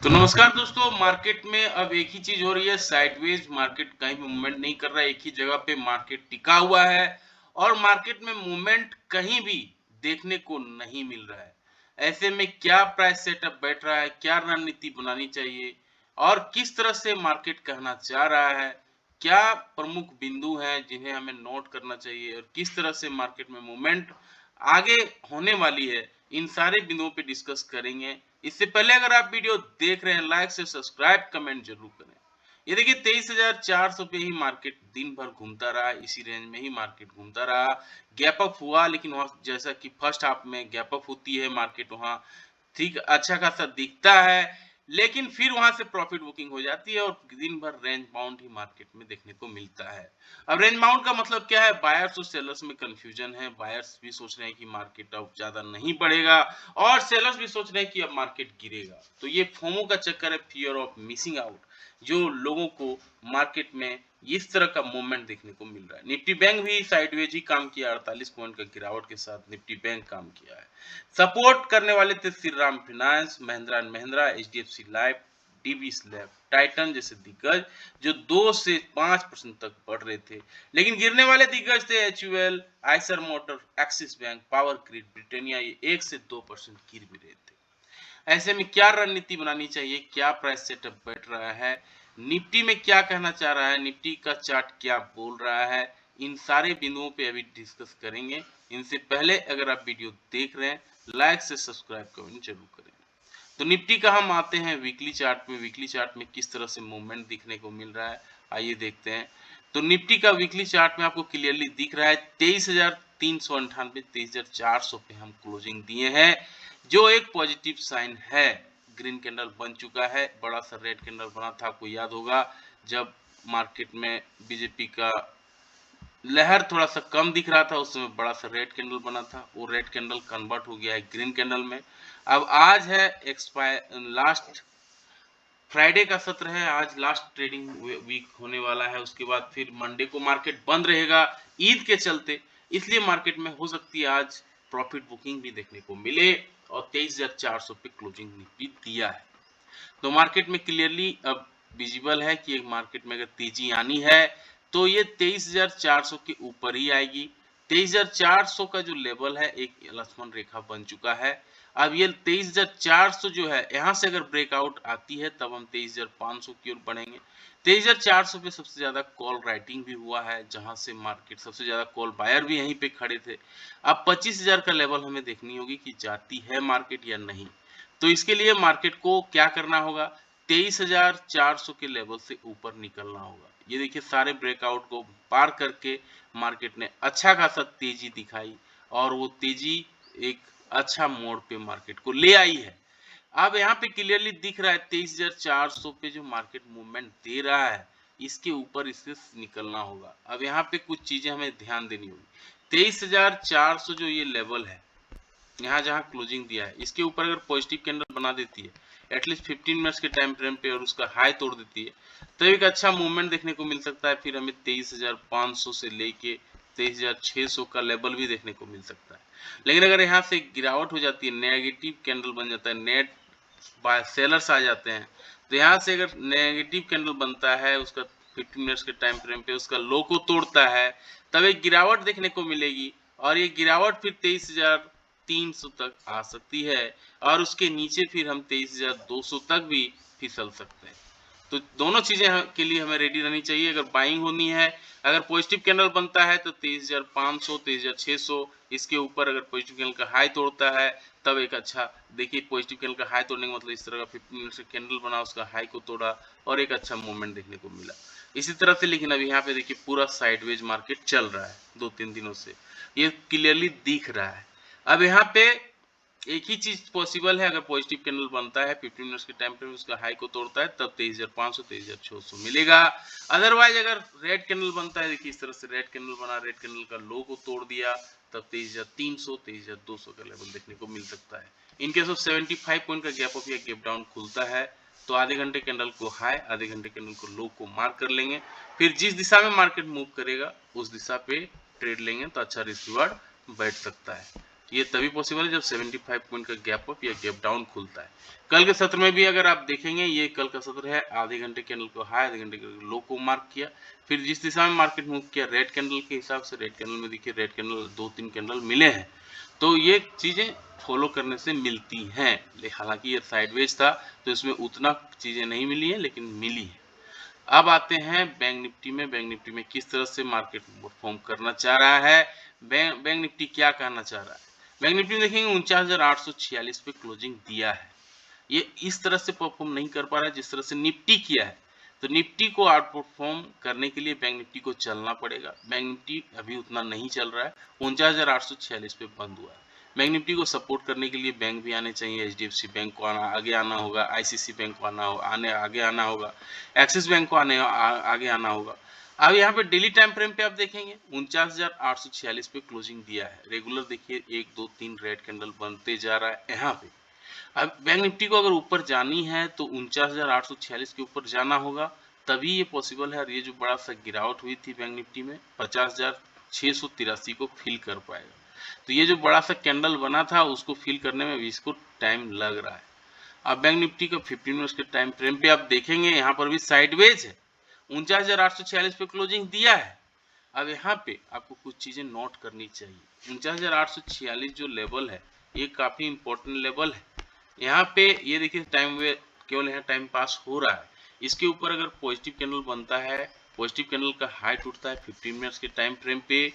तो नमस्कार दोस्तों, मार्केट में अब एक ही चीज हो रही है, साइडवेज मार्केट कहीं भी मूवमेंट नहीं कर रहा है, एक ही जगह पे मार्केट टिका हुआ है और मार्केट में मूवमेंट कहीं भी देखने को नहीं मिल रहा है। ऐसे में क्या प्राइस सेटअप बैठ रहा है, क्या रणनीति बनानी चाहिए और किस तरह से मार्केट कहना चाह रहा है, क्या प्रमुख बिंदु हैं जिन्हें हमें नोट करना चाहिए और किस तरह से मार्केट में मूवमेंट आगे होने वाली है, इन सारे बिंदुओं पे डिस्कस करेंगे। इससे पहले अगर आप वीडियो देख रहे हैं, लाइक से सब्सक्राइब कमेंट जरूर करें। ये देखिए 23,400 पे ही मार्केट दिन भर घूमता रहा, इसी रेंज में ही मार्केट घूमता रहा। गैप अप हुआ, लेकिन वहां जैसा कि फर्स्ट हाफ में गैप अप होती है मार्केट, वहां ठीक अच्छा खासा दिखता है, लेकिन फिर वहां से प्रॉफिट बुकिंग हो जाती है और दिन भर रेंज बाउंड ही मार्केट में देखने को मिलता है। अब रेंज बाउंड का मतलब क्या है? बायर्स और सेलर्स में कंफ्यूजन है। बायर्स भी सोच रहे हैं कि मार्केट अब ज्यादा नहीं बढ़ेगा और सेलर्स भी सोच रहे हैं कि अब मार्केट गिरेगा। तो ये फोमो का चक्कर है, फियर ऑफ मिसिंग आउट, जो लोगों को मार्केट में इस तरह का मूवमेंट देखने को मिल रहा है। निफ्टी बैंक भी साइडवेज ही काम किया, 48 पॉइंट का गिरावट के साथ निफ्टी बैंक काम किया है। सपोर्ट करने वाले थे Shriram finance, Mahindra and Mahindra, HDFC life, dB slab, Titan जैसे दिग्गज, जो 2 से 5% तक बढ़ रहे थे। लेकिन गिरने वाले दिग्गज थे HUL, Eicher motor, axis bank, power grid, Britannia, ये 1 से 2% गिर भी रहे थे। ऐसे में क्या रणनीति बनानी चाहिए, क्या प्राइस सेटअप बैठ रहा है, निफ्टी में क्या कहना चाह रहा है, निफ्टी का चार्ट क्या बोल रहा है, इन सारे बिंदुओं पे अभी डिस्कस करेंगे। इनसे पहले अगर आप वीडियो देख रहे हैं, लाइक से सब्सक्राइब कमेंट जरूर करें। तो निफ्टी का हम आते हैं वीकली चार्ट में। वीकली चार्ट में किस तरह से मूवमेंट दिखने को मिल रहा है, आइए देखते हैं। तो निफ्टी का वीकली चार्ट में आपको क्लियरली दिख रहा है 23,398, 23,400 पे हम क्लोजिंग दिए हैं, जो एक पॉजिटिव साइन है। ग्रीन कैंडल बन चुका है, बड़ा सा रेड कैंडल बना था, आपको याद होगा जब मार्केट में बीजेपी का लहर थोड़ा सा कम दिख रहा था, उस समय बड़ा सा रेड कैंडल बना था, वो रेड कैंडल कन्वर्ट हो गया है ग्रीन कैंडल में। अब आज है एक्सपायर लास्ट फ्राइडे का सत्र है, आज लास्ट ट्रेडिंग वीक होने वाला है। उसके बाद फिर मंडे को मार्केट बंद रहेगा ईद के चलते, इसलिए मार्केट में हो सकती है आज प्रॉफिट बुकिंग भी देखने को मिले और 23,400 पे क्लोजिंग निफ्टी दिया है। तो मार्केट में क्लियरली अब विजिबल है कि एक मार्केट में अगर तेजी आनी है तो ये 23,400 के ऊपर ही आएगी। 23,400 का जो लेवल है एक लक्ष्मण रेखा बन चुका है। अब ये 23,400 जो है, यहाँ से अगर ब्रेकआउट आती है तब हम 23,500 की ओर बढ़ेंगे। 23,400 पे सबसे ज्यादा कॉल राइटिंग भी हुआ है, जहां से मार्केट सबसे ज्यादा कॉल बायर भी यहीं पे खड़े थे। अब 25,000 का लेवल हमें देखनी होगी कि जाती है मार्केट या नहीं। तो इसके लिए मार्केट को क्या करना होगा? 23,400 के लेवल से ऊपर निकलना होगा। ये देखिए सारे ब्रेकआउट को पार करके मार्केट ने अच्छा खासा तेजी दिखाई और वो तेजी एक अच्छा मोड़ पे मार्केट को ले आई है। अब यहाँ पे क्लियरली दिख रहा है 23,400 पे जो मार्केट मूवमेंट दे रहा है, इसके ऊपर इससे निकलना होगा। अब यहाँ पे कुछ चीजें हमें ध्यान देनी होगी। 23,400 जो ये लेवल है, यहाँ जहाँ क्लोजिंग दिया है, इसके ऊपर अगर पॉजिटिव कैंडल बना देती है एटलीस्ट 15 मिनट्स के टाइम फ्रेम पे और उसका हाई तोड़ देती है, तो एक अच्छा मूवमेंट देखने को मिल सकता है। फिर हमें 23,500 से लेके 23,600 का लेवल भी देखने को मिल सकता है। लेकिन अगर यहाँ से गिरावट हो जाती है, नेगेटिव कैंडल बन जाता है, नेट बाय सेलर्स आ जाते हैं, तो यहाँ से अगर नेगेटिव कैंडल बनता है, उसका 15 मिनट्स के टाइम फ्रेम पे उसका लो को तोड़ता है, तब एक गिरावट देखने को मिलेगी और ये गिरावट फिर 23,300 तक आ सकती है और उसके नीचे फिर हम 23,200 तक भी फिसल सकते हैं। तो दोनों चीजें के लिए हमें रेडी रहनी चाहिए। अगर बाइंग होनी है, अगर पॉजिटिव कैंडल बनता है तो 23,500, 23,600, इसके ऊपर अगर पॉजिटिव कैंडल का हाई तोड़ता है तब एक अच्छा, देखिए पॉजिटिव कैंडल का हाई तोड़ने का मतलब इस तरह का 15 मिनट से कैंडल बना, उसका हाई को तोड़ा और एक अच्छा मूवमेंट देखने को मिला इसी तरह से। लेकिन अब यहाँ पे देखिए पूरा साइडवेज मार्केट चल रहा है 2-3 दिनों से, ये क्लियरली दिख रहा है। अब यहाँ पे एक ही चीज पॉसिबल है, अगर पॉजिटिव कैंडल बनता है 15 मिनट्स के टाइम पे उसका हाई को तोड़ता है तब 23,500, 23,600 मिलेगा। अदरवाइज अगर रेड कैंडल बनता है, देखिए इस तरह से रेड कैंडल बना, रेड कैंडल का लो को तोड़ दिया, तब 23,300, 23,200 का लेवल देखने को मिल सकता है। इनकेस ऑफ 75 पॉइंट का गैप अप या गैप डाउन खुलता है तो आधे घंटे कैंडल को हाई, आधे घंटे कैंडल को लो को मार्क कर लेंगे, फिर जिस दिशा में मार्केट मूव करेगा उस दिशा पे ट्रेड लेंगे तो अच्छा रिस्क रिवार्ड बैठ सकता है। ये तभी पॉसिबल है जब 75 पॉइंट का गैप अप या गैप डाउन खुलता है। कल के सत्र में भी अगर आप देखेंगे, ये कल का सत्र है, आधे घंटे कैंडल को हाई, आधे घंटे के लो को मार्क किया, फिर जिस दिशा में मार्केट मूव किया रेड कैंडल के हिसाब से, रेड कैंडल में देखिए रेड कैंडल 2-3 कैंडल मिले हैं। तो ये चीजें फॉलो करने से मिलती हैं। हालांकि ये साइडवेज था तो इसमें उतना चीजें नहीं मिली है, लेकिन मिली है। अब आते हैं बैंक निफ्टी में। बैंक निफ्टी में किस तरह से मार्केट परफॉर्म करना चाह रहा है, बैंक निफ्टी क्या कहना चाह रहा है। बैंक निफ्टी देखेंगे 49,846 पे क्लोजिंग दिया है। ये इस तरह से परफॉर्म नहीं कर पा रहा है जिस तरह से निफ्टी किया है। तो निफ्टी को आउट परफॉर्म करने के लिए बैंक निफ्टी को चलना पड़ेगा। बैंक निफ्टी अभी उतना नहीं चल रहा है, 49,846 पे बंद हुआ है। बैंक निफ्टी को सपोर्ट करने के लिए बैंक भी आने चाहिए। HDFC बैंक को आगे आना होगा, ICICI बैंक को आगे आना होगा, एक्सिस बैंक को आगे आना होगा। अब यहाँ पे डेली टाइम फ्रेम पे आप देखेंगे 49,846 पे क्लोजिंग दिया है। रेगुलर देखिए 1 2 3 रेड कैंडल बनते जा रहा है यहाँ पे। अब बैंक निफ्टी को अगर ऊपर जानी है तो 49,846 के ऊपर जाना होगा, तभी ये पॉसिबल है। और ये जो बड़ा सा गिरावट हुई थी बैंक निफ्टी में 50,683 को फिल कर पाएगा। तो ये जो बड़ा सा कैंडल बना था उसको फिल करने में भी इसको टाइम लग रहा है। अब बैंक निफ्टी का 15 मिनट्स के टाइम फ्रेम पे आप देखेंगे, यहाँ पर भी साइडवेज है, 49,846 पे क्लोजिंग दिया है। अब यहाँ पे आपको कुछ चीजें नोट करनी चाहिए। 49,846 जो लेवल है ये काफी इंपॉर्टेंट लेवल है। यहाँ पे ये देखिए टाइम वे केवल यहाँ टाइम पास हो रहा है। इसके ऊपर अगर पॉजिटिव कैंडल बनता है, पॉजिटिव कैंडल का हाई टूटता है 15 मिनट्स के टाइम फ्रेम पे,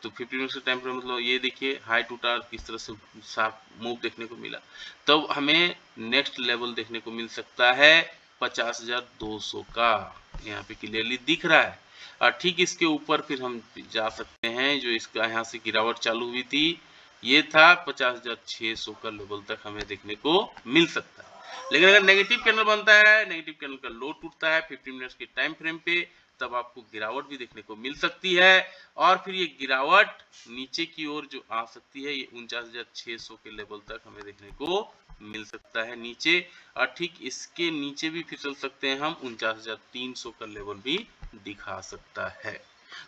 तो 15 मिनट्स के टाइम फ्रेम मतलब ये देखिए हाई टूटा, किस तरह से साफ मूव देखने को मिला। तब हमें नेक्स्ट लेवल देखने को मिल सकता है 50,200 का, यहाँ पे क्लियरली दिख रहा है। और ठीक इसके ऊपर फिर हम जा सकते हैं, जो इसका यहाँ से गिरावट चालू हुई थी ये था 50,600 का लेवल तक हमें देखने को मिल सकता है। लेकिन अगर नेगेटिव कैंडल बनता है, नेगेटिव कैंडल का लो टूटता है 15 मिनट्स के टाइम फ्रेम पे, तब आपको गिरावट भी देखने को मिल सकती है। और फिर ये गिरावट नीचे की ओर जो आ सकती है, ये 49,600 के लेवल तक हमें देखने को मिल सकता है नीचे। और ठीक इसके नीचे भी फिसल सकते हैं हम, 49,300 का लेवल भी दिखा सकता है।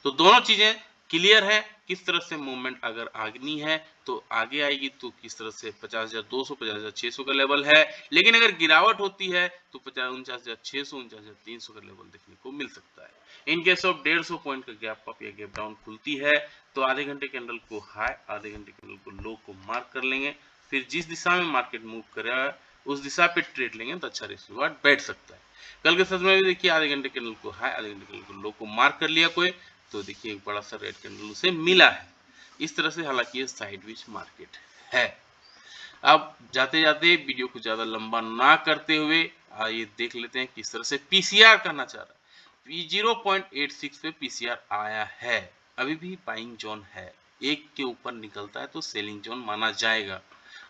तो दोनों चीजें क्लियर है। किस तरह से मूवमेंट अगर आगनी है तो आगे आएगी, तो किस तरह से 50,200 50,600 का लेवल है। लेकिन अगर गिरावट होती है तो 49,600 49,300 का लेवल देखने को मिल सकता है। इन केस ऑफ 150 पॉइंट का गैप अप या गैप डाउन खुलती है तो आधे घंटे कैंडल को हाई, आधे घंटे कैंडल को लो को मार्क कर लेंगे। फिर जिस दिशा में मार्केट मूव करेगा उस दिशा पे ट्रेड लेंगे तो अच्छा रिस्क रिवार्ड बैठ सकता है। कल के सत्र में भी देखिए आधे घंटे कैंडल को हाई, आधे घंटे कैंडल को लो को मार्क कर लिया कोई, तो देखिए एक बड़ा सा रेड कैंडल उसे मिला है। इस तरह से हालांकि ये साइडवेज मार्केट है। अब जाते जाते वीडियो को ज्यादा लंबा ना करते हुए आइए देख लेते हैं किस तरह से पीसीआर करना चाह रहा है। 0.86 पे पीसीआर आया है, अभी भी बाइंग जोन है। एक के ऊपर निकलता है तो सेलिंग जोन माना जाएगा।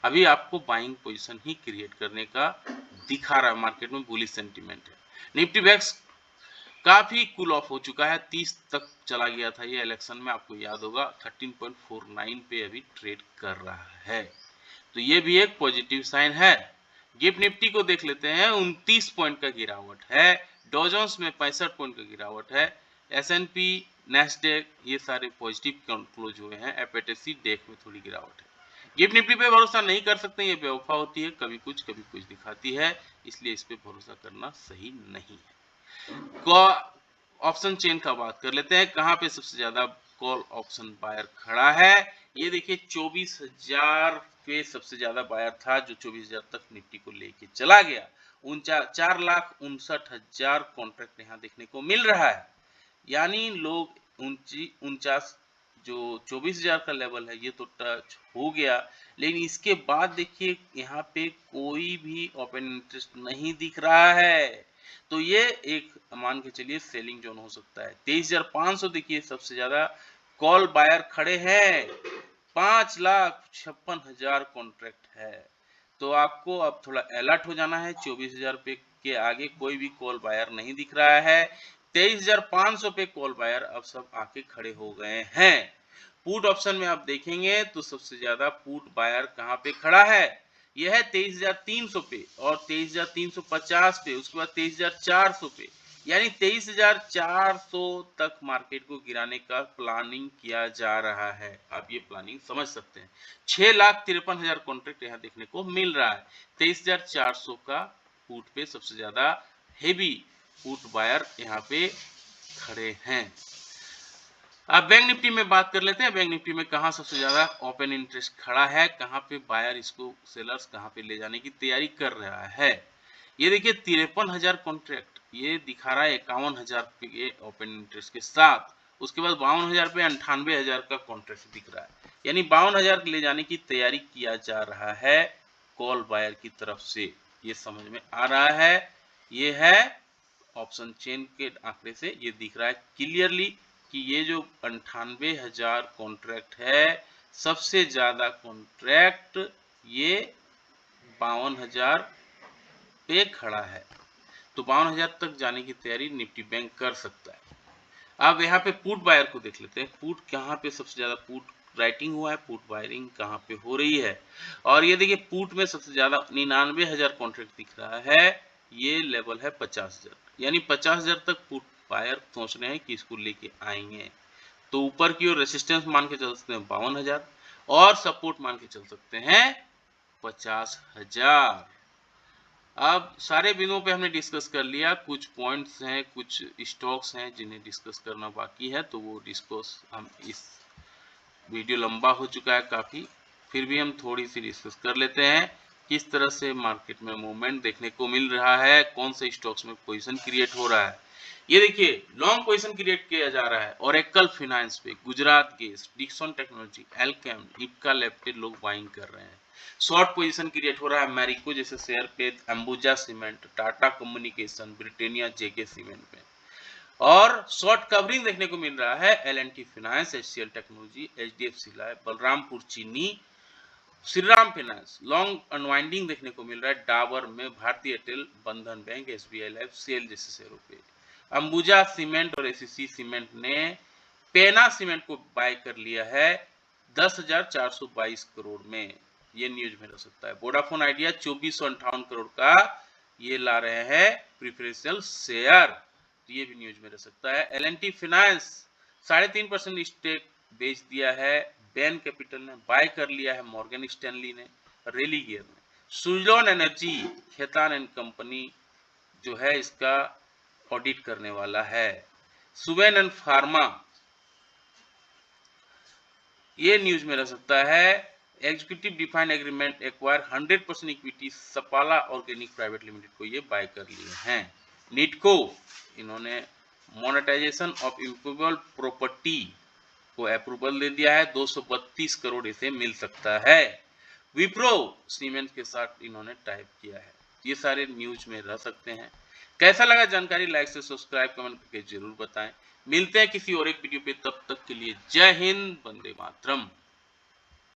अभी आपको बाइंग पोजीशन ही क्रिएट करने का दिखा रहा है। मार्केट में बुलिश सेंटीमेंट है। निफ्टी बैंक्स काफी कूल ऑफ हो चुका है, 30 तक चला गया था ये इलेक्शन में, आपको याद होगा 13.49 पे अभी ट्रेड कर रहा है। तो ये भी एक पॉजिटिव साइन है। गिफ्ट निफ्टी को देख लेते हैं, 29 पॉइंट का गिरावट है। डॉ जोन्स में 65 पॉइंट का गिरावट है। S&P, नैस्डैक ये सारे पॉजिटिव क्लोज हुए हैं। FATC डेक में थोड़ी गिरावट है। गिफ्ट निफ्टी पे भरोसा नहीं कर सकते, ये बेवफा होती है, कभी कुछ दिखाती है, इसलिए इस पे भरोसा करना सही नहीं है। ऑप्शन चेन का बात कर लेते हैं, कहां पे सबसे ज्यादा कॉल ऑप्शन बायर खड़ा है। ये देखिए 24,000 पे सबसे ज्यादा बायर था, जो 24,000 तक निफ्टी को लेके चला गया। 4,59,000 कॉन्ट्रैक्ट यहाँ देखने को मिल रहा है। यानी लोग 49 जो 24,000 का लेवल है ये तो टच हो गया, लेकिन इसके बाद देखिए यहाँ पे कोई भी ओपन इंटरेस्ट नहीं दिख रहा है। तो ये एक मान के चलिए सेलिंग जोन हो सकता है। 23,500 देखिए सबसे ज्यादा कॉल बायर खड़े हैं, 5,56,000 कॉन्ट्रैक्ट है। तो आपको अब थोड़ा अलर्ट हो जाना है। 24,000 पे के आगे कोई भी कॉल बायर नहीं दिख रहा है। 23,500 पे कॉल बायर अब सब आके खड़े हो गए हैं। पुट ऑप्शन में आप देखेंगे तो सबसे ज्यादा पुट बायर कहां पे खड़ा है, यह है 23,300 पे और 23,350 पे, उसके बाद 23,400 पे। यानी 23,400 तक मार्केट को गिराने का प्लानिंग किया जा रहा है। आप ये प्लानिंग समझ सकते हैं। 6,53,000 कॉन्ट्रैक्ट यहाँ देखने को मिल रहा है। 23,400 का पुट पे सबसे ज्यादा हेवी पुट बायर यहाँ पे खड़े हैं। अब बैंक निफ्टी में बात कर लेते हैं। बैंक निफ्टी में कहाँ सबसे ज्यादा ओपन इंटरेस्ट खड़ा है, कहाँ पे बायर इसको सेलर्स कहाँ पे ले जाने की तैयारी कर रहा है। ये देखिए 53,000 कॉन्ट्रैक्ट ये दिखा रहा है 51,000 के ओपन इंटरेस्ट के साथ। उसके बाद 52,000 पे 98,000 का कॉन्ट्रैक्ट दिख रहा है, यानी 52,000 ले जाने की तैयारी किया जा रहा है कॉल बायर की तरफ से। ये समझ में आ रहा है। ये है ऑप्शन चेन के आंकड़े से ये दिख रहा है क्लियरली कि ये जो 98,000 कॉन्ट्रैक्ट है, सबसे ज्यादा कॉन्ट्रैक्ट ये 52,000 पे खड़ा है। तो 52,000 तक जाने की तैयारी निफ्टी बैंक कर सकता है। अब यहाँ पे पुट बायर को देख लेते हैं। पुट कहाँ पे सबसे ज्यादा पुट राइटिंग हुआ है, पुट बायरिंग कहाँ पे हो रही है। और ये देखिए पुट में सबसे ज्यादा 99,000 कॉन्ट्रैक्ट दिख रहा है। ये लेवल है 50,000, यानी 50,000 तक पुट बायर सोच रहे हैं कि इसको लेके आएंगे। तो ऊपर की ओर रेसिस्टेंस मान के चल सकते हैं 52,000 और सपोर्ट मान के चल सकते हैं 50,000। अब सारे बिंदुओं पे हमने डिस्कस कर लिया। कुछ पॉइंट्स हैं, कुछ स्टॉक्स हैं जिन्हें डिस्कस करना बाकी है, तो वो डिस्कस हम इस वीडियो लंबा हो चुका है काफ़ी, फिर भी हम थोड़ी सी डिस्कस कर लेते हैं। किस तरह से मार्केट में मूवमेंट देखने को मिल रहा है, कौन से स्टॉक्स में पोजीशन क्रिएट हो रहा है। ये देखिए लॉन्ग पोजीशन क्रिएट किया जा रहा है ओरेकल फाइनेंस पे, Gujarat gas, Dixon technology, Alkem, Ipca lab पे लोग बाइंग कर रहे हैं। शॉर्ट पोजीशन क्रिएट हो रहा है मैरिको जैसे शेयर पे, अंबुजा सीमेंट, टाटा कम्युनिकेशन, ब्रिटेनिया, जेके सीमेंट पे। और शॉर्ट कवरिंग देखने को मिल रहा है L&T finance, HCL technology, HDFC life, Balrampur चीनी, श्रीराम फाइनेंस। लॉन्ग अनवाइंडिंग देखने को मिल रहा है डाबर में, भारतीय एयरटेल, बंधन बैंक, एसबीआई लाइफ, सेल जैसे शेयरों पे। अंबुजा सीमेंट और एसीसी सीमेंट ने पेना सीमेंट को बाय कर लिया है 10,422 करोड़ में। ये न्यूज में रह सकता है। वोडाफोन आइडिया 2,458 करोड़ का ये ला रहे हैं प्रिफरेंशियल शेयर, तो ये भी न्यूज में रह सकता है। एल&टी फाइनेंस 3.5% स्टेक बेच दिया है। बैन कैपिटल ने बाय कर लिया है मॉर्गन स्टैनली ने, रेलिगेयर ने। Suzlon energy, Khaitan and company जो है इसका ऑडिट करने वाला है। सुवेन एंड फार्मा ये न्यूज में रह सकता है। Executive defined agreement acquire 100% equity Sapala organic private limited को ये बाय कर लिए हैं। नीटको इन्होंने मोनेटाइजेशन ऑफ इम्प्रूवेबल प्रॉपर्टी को अप्रूवल दे दिया है, 232 करोड़ इसे मिल सकता है। विप्रो सीमेंट के साथ इन्होंने टाइप किया है। ये सारे न्यूज में रह सकते हैं। कैसा लगा जानकारी, लाइक से सब्सक्राइब कमेंट करके जरूर बताएं। मिलते हैं किसी और एक वीडियो पे, तब तक के लिए जय हिंद, वंदे मातरम।